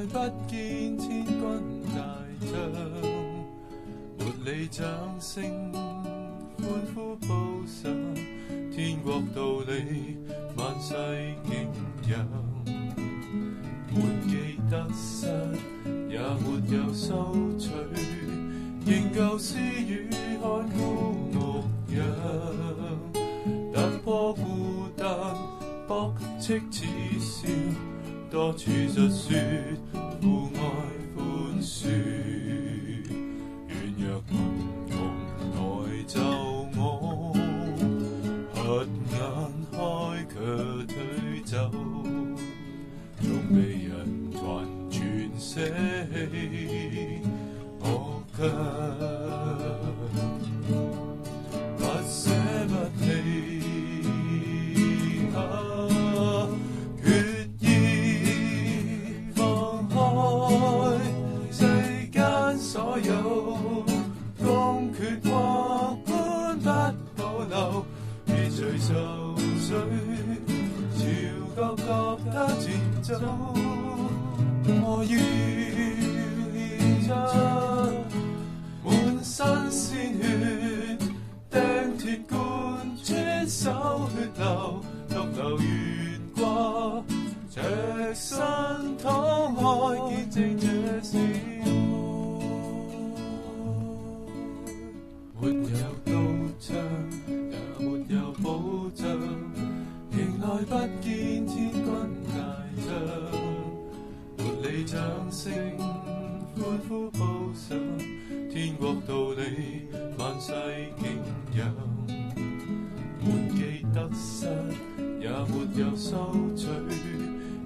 來不見千軍大將，沒理掌聲歡呼報上，天國道理萬世景仰。沒記得失，也沒有收取，仍舊私語看顧牧羊，突破孤單，駁斥恥笑，多處述說父愛寬恕。軟弱貧窮來就我，瞎眼開卻退走，總被人還全捨棄，我卻不捨不棄。決意放開世間所有公決或觀不保留，別隨愁緒朝各國他前走。我要獻出滿身鮮血，釘鐵貫穿手血流，獨留懸掛赤身敞開，見證這是愛。沒有刀槍，也沒有保障，迎來不見千軍大將。沒理掌聲歡呼報上，天國道理萬世景仰。沒記得失，也沒有收取，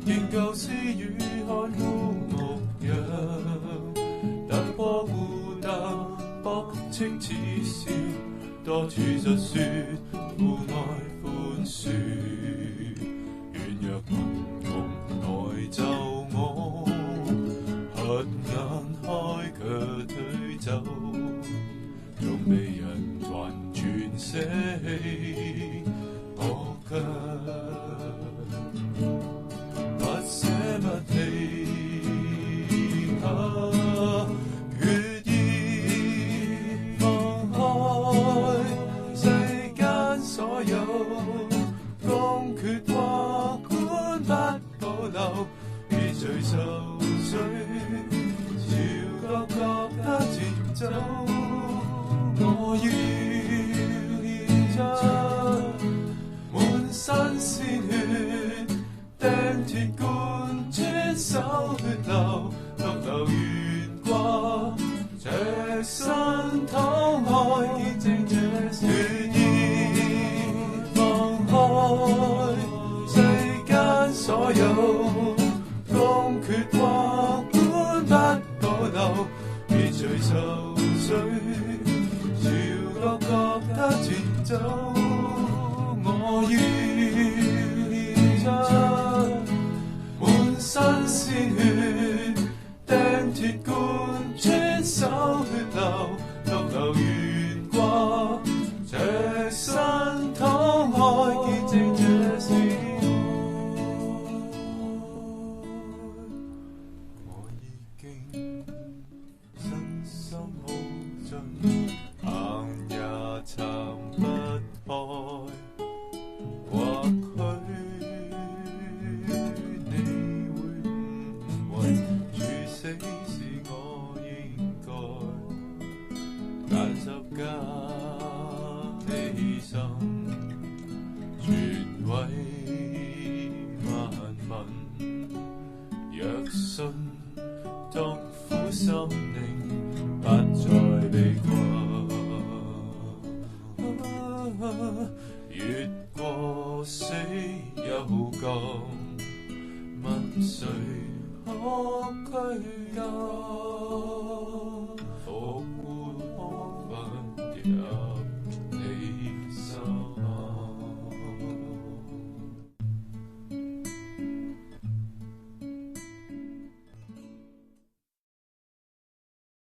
仍舊私語看顧牧羊，突破孤單，駁斥恥笑，多處述說父愛寬恕。軟弱貧窮來就我，瞎眼開卻退走，總被人還全捨棄，我卻不捨不棄。決意放開世間所有公決或觀不保留，別隨愁緒朝各國他前走。我要獻出滿身鮮血，釘鐵貫穿手血流，獨留懸掛赤身敞開，見證這是決意放開世間所有公決或觀不保留，別隨愁緒朝各國他前走。我要獻出滿身鮮血，釘鐵貫穿手血流，獨留懸掛赤身敞開，見證這是愛。我已經身心耗盡，行也撐不開，或許你會誤會處死是我應該，但十架犧牲全為萬民，若信當苦心靈，不再被困。越過死有降，問誰可驅趕？復活